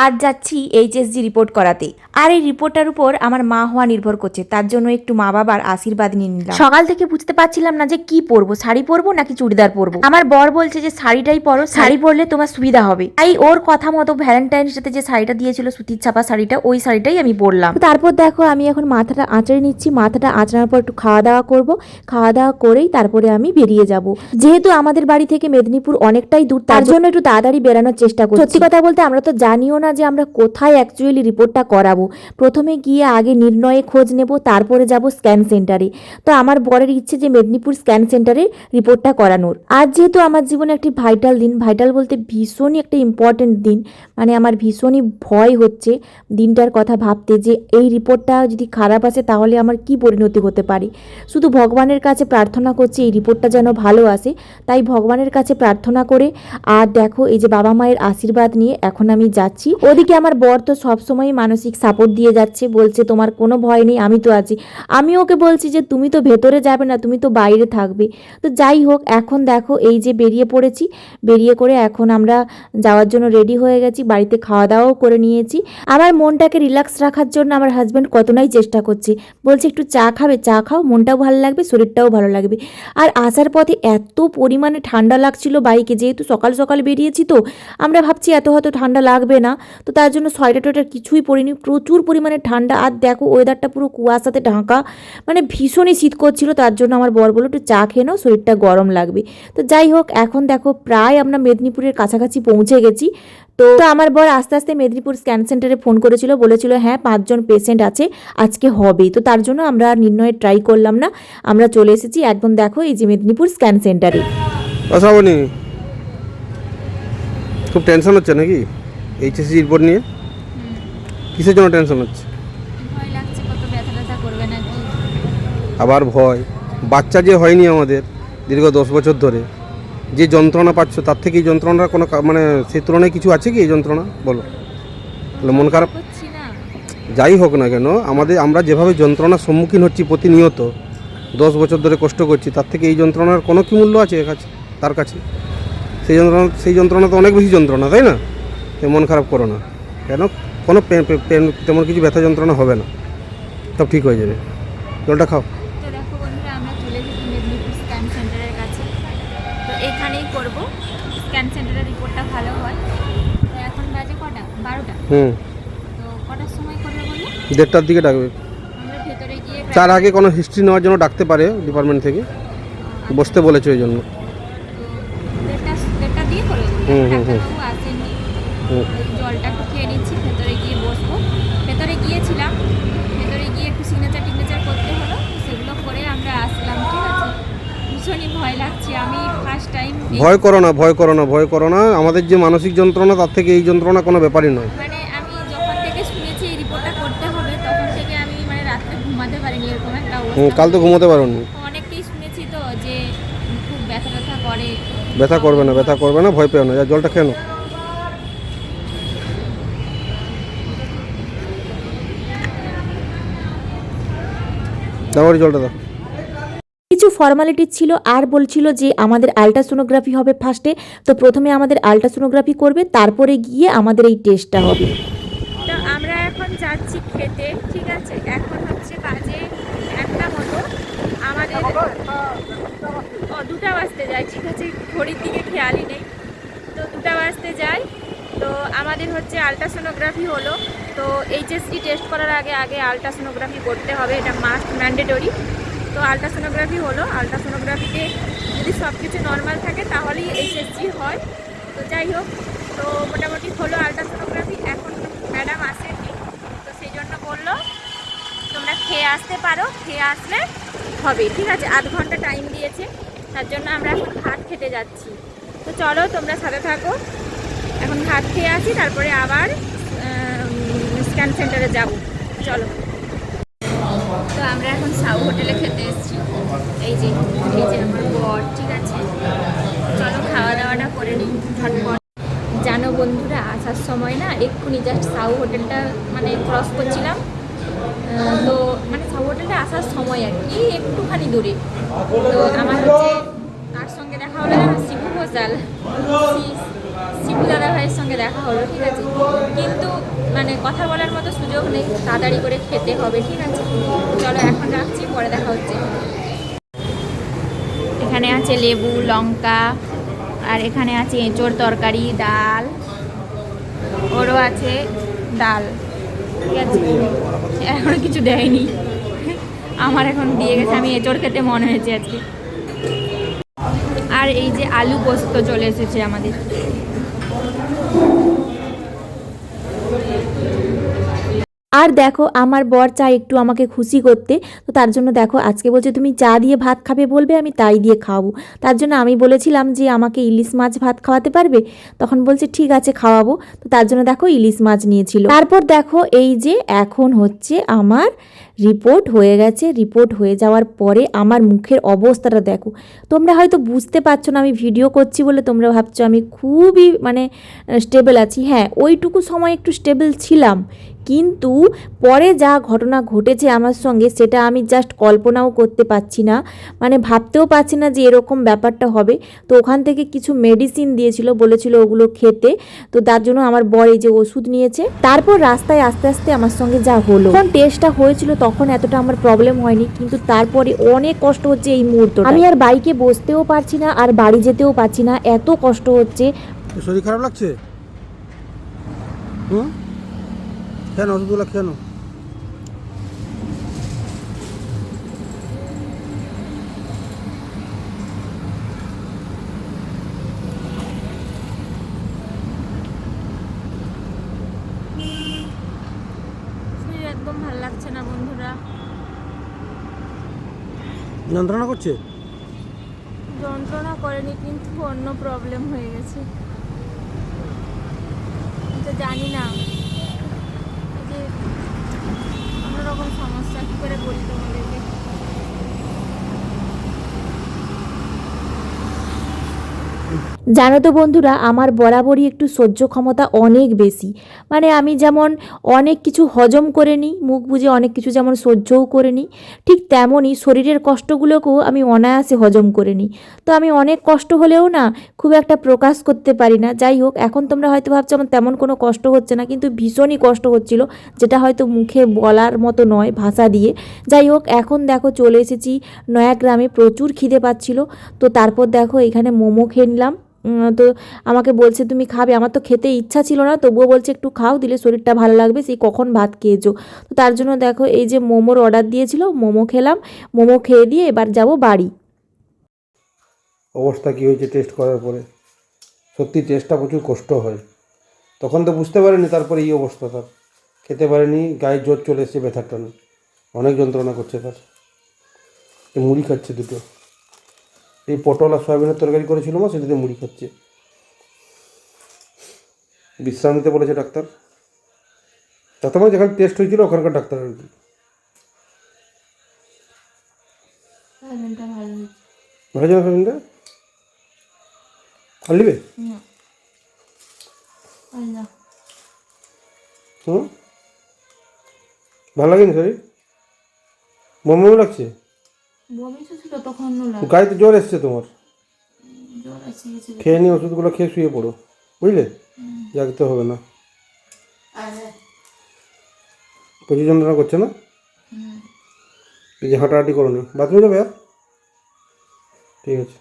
আজ যাচ্ছি HSG report করাতে। আর এই রিপোর্টটার উপর আমার মা হওয়া নির্ভর করছে, তার জন্য একটু মা বাবার আশীর্বাদ নিয়ে নিলাম। সকাল থেকে বুঝতে পারছিলাম না যে কি পরবো, শাড়ি পরবো নাকি চুড়িদার পরবো। আমার বর বলছে যে শাড়িটাই পরো, শাড়ি পরলে তোমার সুবিধা হবে। তাই ওর কথা মতো ভ্যালেন্টাইন্স ডেতে যে শাড়িটা দিয়েছিল সুতির ছাপা শাড়িটা, ওই শাড়িটাই আমি পরলাম। তারপর দেখো আমি এখন মাথাটা আঁচড়ে নিচ্ছি। মাথাটা আঁচড়ানোর পর একটু খাওয়া দাওয়া করবো। খাওয়া দাওয়া করেই তারপরে আমি বেরিয়ে যাব। যেহেতু আমাদের বাড়ি থেকে মেদিনীপুর অনেকটাই দূর, তার জন্য একটু তাড়াতাড়ি বেরানোর চেষ্টা করছি। সত্যি কথা বলতে আমরা তো জানিও না যে আমরা কোথায় অ্যাকচুয়ালি রিপোর্টটা করাবো। প্রথমে গিয়ে আগে নির্ণয়ে খোঁজ নেব, তারপরে যাব স্ক্যান সেন্টারে। তো আমার বরের ইচ্ছে যে মেদিনীপুর স্ক্যান সেন্টারে রিপোর্টটা করানোর। আজ যেহেতু আমার জীবনে একটি ভাইটাল দিন, ভাইটাল বলতে ভীষণই একটা ইম্পর্টেন্ট দিন, মানে আমার ভীষণই ভয় হচ্ছে দিনটার কথা ভাবতে যে এই রিপোর্টটা যদি খারাপ আসে তাহলে আমার কি পরিণতি হতে পারে। শুধু ভগবানের কাছে প্রার্থনা করছি এই রিপোর্টটা যেন ভালো আসে, তাই ভগবানের কাছে প্রার্থনা করে আর দেখো এই যে বাবা মায়ের আশীর্বাদ নিয়ে এখন আমি যাচ্ছি। ওদিকে আমার বর তো সবসময় মানসিক সাপোর্ট দিয়ে যাচ্ছে, বলছে তোমার কোনো ভয় নেই, আমি তো আছি। আমি ওকে বলছি যে তুমি তো ভেতরে যাবে না, তুমি তো বাইরে থাকবে। তো যাই হোক, এখন দেখো এই যে বেরিয়ে পড়েছি, বেরিয়ে করে এখন আমরা যাওয়ার জন্য রেডি হয়ে গেছি। বাড়িতে খাওয়া দাওয়াও করে নিয়েছি। আমার মনটাকে রিল্যাক্স রাখার জন্য আমার হাজব্যান্ড কতটাই চেষ্টা করছে, বলছে একটু চা খাবে, চা খাও, মনটাও ভালো লাগবে, শরীরটাও ভালো লাগবে। আর আসার পথে এত পরিমাণে ঠান্ডা লাগছিল বাইকে, যেহেতু সকাল সকাল বেরিয়েছি তো আমরা ভাবছি এত হয়তো ঠান্ডা লাগবে না, তো তার জন্য সোয়েটার টোয়েটার কিছুই পরিনি। প্রচুর পরিমাণে ঠান্ডা, আর দেখো ওয়েদারটা পুরো কুয়াশাতে ঢাকা, মানে ভীষণই শীত করছিল। তার জন্য আমার বর বলল একটু চা খেয়ে নাও, শরীরটা গরম লাগবে। তো যাই হোক, এখন দেখো প্রায় আমরা মেদিনীপুরের কাছাকাছি পৌঁছে গেছি। তো আমার বর আস্তে আস্তে মেদিনীপুর স্ক্যান সেন্টারে ফোন করেছিল, বলেছিল হ্যাঁ 5 জন পেশেন্ট আছে, আজকে হবে। তো তার জন্য আমরা নির্ণয়ে ট্রাই করলাম না, আমরা চলে এসেছি একদম দেখো এই যে মেদিনীপুর স্ক্যান সেন্টারে। শ্রাবণী, খুব টেনশন হচ্ছে নাকি এইচএসসি রিপোর্ট নিয়ে? কিসের জন্য টেনশন হচ্ছে? ভয় লাগছে কত ব্যথা ব্যথা করবে নাকি। আবার ভয়? বাচ্চা যে হয়নি আমাদের দীর্ঘ 10 বছর ধরে, যে যন্ত্রণা পাচ্ছ তার থেকে এই যন্ত্রণার কোনো মানে সেই তুলনায় কিছু আছে কি এই যন্ত্রণা? বলো। তাহলে মন খারাপ করছি না। যাই হোক না কেন, আমরা যেভাবে যন্ত্রণার সম্মুখীন হচ্ছি প্রতিনিয়ত, 10 বছর ধরে কষ্ট করছি, তার থেকে এই যন্ত্রণার কোনো কি মূল্য আছে তার কাছে? সেই যন্ত্রণা তো অনেক বেশি যন্ত্রণা, তাই না? মন খারাপ করো না কেন, কোনো তেমন কিছু ব্যথা যন্ত্রণা হবে না, সব ঠিক হয়ে যাবে। জলটা খাও। তো দেখো বন্ধুরা, আমরা চলে এসেছি মেদিনীপুর স্ক্যান সেন্টারের কাছে। তো এখানেই করব, স্ক্যান সেন্টারের রিপোর্টটা ভালো হয়। তো এখন বাজে কটা? 12টা। তো কটার সময় করবে বললো? 1:30টার দিকে ডাকবে। আমরা ভেতরে গিয়ে তার আগে কোনো হিস্ট্রি নেওয়ার জন্য ডাকতে পারে ডিপার্টমেন্ট থেকে, বসতে বলেছে ওই জন্য। দেড়টা দিয়ে করে ডাক্তারবাবু আসেননি। জলটা একটু খেয়ে নিচ্ছি, ভেতরে গিয়ে বসবো। ভেতরে গিয়েছিলাম, ভেতরে গিয়ে একটু সিগনেচার করতে হলো, সেগুলো করে আমরা আসলাম। ঠিক আছে, ভীষণই ভয় লাগছে। আমি ফার্স্ট টাইম। ভয় করো না, ভয় করো না, ভয় করো না। আমাদের যে মানসিক যন্ত্রণা তার থেকে এই যন্ত্রণা কোনো ব্যাপারই নয়। মানে আমি যখন থেকে শুনেছি এই রিপোর্টটা করতে হবে, তখন থেকে আমি মানে রাত্রে ঘুমাতে পারিনি, এরকম একটা অবস্থা। কাল তো ঘুমোতে পারোনি। অনেকটাই শুনেছি তো যে খুব ব্যথা ব্যথা করে। ব্যথা করবে না, ব্যথা করবে না, ভয় পেও না। যা জলটা খেয়ে নাও। দাও জলটা দাও। কিছু ফর্মালিটি ছিল, আর বলছিল যে আমাদের আলট্রাসোনোগ্রাফি হবে ফার্স্টে। তো প্রথমে আমাদের আলট্রাসোনোগ্রাফি করবে, তারপরে গিয়ে আমাদের এই টেস্টটা হবে। তো আমরা এখন যাচ্ছি খেতে। ঠিক আছে, এখন হচ্ছে বাজে 1টা মতো। আমাদের 2টা বাজতে যায়। ঠিক আছে, ঘড়ির দিকে খেয়ালই নেই। তো 2টা বাজতে যায়। তো আমাদের হচ্ছে আলট্রাসোনোগ্রাফি হলো। তো এইচএসসি টেস্ট করার আগে আগে আলট্রাসোনোগ্রাফি করতে হবে, এটা মাস্ট ম্যান্ডেটরি। তো আলট্রাসোনোগ্রাফি হলো। আলট্রাসোনোগ্রাফিতে যদি সব কিছু নর্মাল থাকে তাহলেই এইচএসসি হয়। তো যাই হোক, তো মোটামুটি হলো আলট্রাসোনোগ্রাফি। এখন ম্যাডাম আসেননি, তো সেই জন্য বললো তোমরা খেয়ে আসতে পারো, খেয়ে আসলে হবে। ঠিক আছে, 1/2 ঘন্টা টাইম দিয়েছে, তার জন্য আমরা এখন ভাত খেতে যাচ্ছি। তো চলো তোমরা সাথে থাকো, এখন ভাত খেয়ে আসি, তারপরে আবার স্ক্যান সেন্টারে যাব। চলো। তো আমরা এখন সাউ হোটেলে খেতে এসেছি। এই যে আমার বর। ঠিক আছে, চলো খাওয়া দাওয়াটা করে নিই ঝটপট। জানো বন্ধুরা, আসার সময় না এক্ষুনি জাস্ট সাউ হোটেলটা মানে ক্রস করছিলাম। তো মানে সাউ হোটেলটা আসার সময় আর কি, একটুখানি দূরে। তো আমার হচ্ছে কার সঙ্গে দেখা হলো না, শিবু ঘোষাল, শিবু দাদা ভাইয়ের সঙ্গে দেখা হলো। ঠিক আছে, কিন্তু মানে কথা বলার মতো সুযোগ নেই, তাড়াতাড়ি করে খেতে হবে, ঠিক আছে? চলো এখন রাখছি, পরে দেখা হচ্ছে। এখানে আছে লেবু, লঙ্কা, আর এখানে আছে এঁচোড় তরকারি, ডাল, ওরও আছে ডাল, ঠিক আছে? এখনো কিছু দেয়নি, আমার এখন দিয়ে গেছে, আমি এঁচোড় খেতে মনে হয়েছে আজকে। আর এই যে আলু পোস্ত চলে এসেছে আমাদের। আর দেখো আমার বর চায় একটু আমাকে খুশি করতে, তো তার জন্য দেখো আজকে বলছে তুমি চা দিয়ে ভাত খাবে বলবে, আমি তাই দিয়ে খাওয়াবো। তার জন্য আমি বলেছিলাম যে আমাকে ইলিশ মাছ ভাত খাওয়াতে পারবে, তখন বলছে ঠিক আছে খাওয়াবো। তো তার জন্য দেখো ইলিশ মাছ নিয়েছিল। তারপর দেখো এই যে এখন হচ্ছে আমার রিপোর্ট হয়ে গেছে। রিপোর্ট হয়ে যাওয়ার পরে আমার মুখের অবস্থাটা দেখো। তোমরা হয়তো বুঝতে পারছো না, আমি ভিডিও করছি বলে তোমরা ভাবছো আমি খুবই মানে স্টেবল আছি। হ্যাঁ, ওইটুকু সময় একটু স্টেবল ছিলাম, কিন্তু পরে যা ঘটনা ঘটেছে আমার সঙ্গে সেটা আমি জাস্ট কল্পনাও করতে পারছি না, মানে ভাবতেও পারছি না যে এরকম ব্যাপারটা হবে। তো ওখান থেকে কিছু মেডিসিন দিয়েছিল, বলেছিল ওগুলো খেতে, তো তার জন্য আমার বর এই যে ওষুধ নিয়েছে। তারপর রাস্তায় আস্তে আস্তে আমার সঙ্গে যা হলো, যখন টেস্টটা হয়েছিল তখন এতটা আমার প্রবলেম হয়নি, কিন্তু তারপরে অনেক কষ্ট হচ্ছে এই মুহূর্তে। আমি আর বাইকে বসতেও পারছি না আর বাড়ি যেতেও পারছি না, এত কষ্ট হচ্ছে। শরীর খারাপ লাগছে? কেন ওষুধগুলো কেন? একদম ভালো লাগছে না বন্ধুরা, যন্ত্রণা করছে? যন্ত্রণা করেনি কিন্তু অন্য প্রবলেম হয়ে গেছে, তো জানি না, এই যে অন্যরকম সমস্যা, কী করে বলি তোমাদেরকে। জানো তো বন্ধুরা, আমার বরাবরই একটু সহ্য ক্ষমতা অনেক বেশি, মানে আমি যেমন অনেক কিছু হজম করে নিই, মুখ বুজে অনেক কিছু যেমন সহ্যও করে নিই, ঠিক তেমনই শরীরের কষ্টগুলোকেও আমি অনায়াসে হজম করে নিই। তো আমি অনেক কষ্ট হলেও না খুব একটা প্রকাশ করতে পারি না। যাই হোক, এখন তোমরা হয়তো ভাবছো আমার তেমন কোনো কষ্ট হচ্ছে না, কিন্তু ভীষণই কষ্ট হচ্ছিল, যেটা হয়তো মুখে বলার মতো নয় ভাষা দিয়ে। যাই হোক, এখন দেখো চলে এসেছি নয়াগ্রামে, প্রচুর খিদে পাচ্ছিল। তো তারপর দেখো এখানে মোমো খেয়ে নিলাম। তো আমাকে বলছে তুমি খাবে, আমার তো খেতে ইচ্ছা ছিল না, তবুও বলছে একটু খাও, দিলে শরীরটা ভালো লাগবে, সেই কখন ভাত খেয়েছো। তো তার জন্য দেখো এই যে মোমোর অর্ডার দিয়েছিল, মোমো খেলাম, মোমো খেয়ে দিয়ে এবার যাব বাড়ি। অবস্থা কী হয়েছে টেস্ট করার পরে? সত্যি টেস্টটা প্রচুর কষ্ট হয়, তখন তো বুঝতে পারিনি, তারপরে এই অবস্থা তার। খেতে পারেনি, গায়ে জোর চলে এসেছে, ব্যথার টানে অনেক যন্ত্রণা করছে তার। এই মুড়ি খাচ্ছে দুটো, এই পটল আর সয়াবিনের তরকারি করেছিল মা, সেটাতে মুড়ি খাচ্ছে। বিশ্রাম নিতে বলেছে ডাক্তার, তারপরে যেখানে টেস্ট হয়েছিল ওখানকার ডাক্তার আর কি। ভালো যাবে সয়াবিনটা? আর নিবে? ভালো লাগেনি শরীর? বমি লাগছে? গায়ে তো জ্বর এসছে তোমার, খেয়ে নিয়ে ওষুধগুলো খেয়ে শুয়ে পড়ো, বুঝলে? জাগতে হবে না, প্রচুর যন্ত্রণা করছে না? এই যে হাঁটাহাঁটি করো নি, বাথরুমে যাবে? আর ঠিক আছে।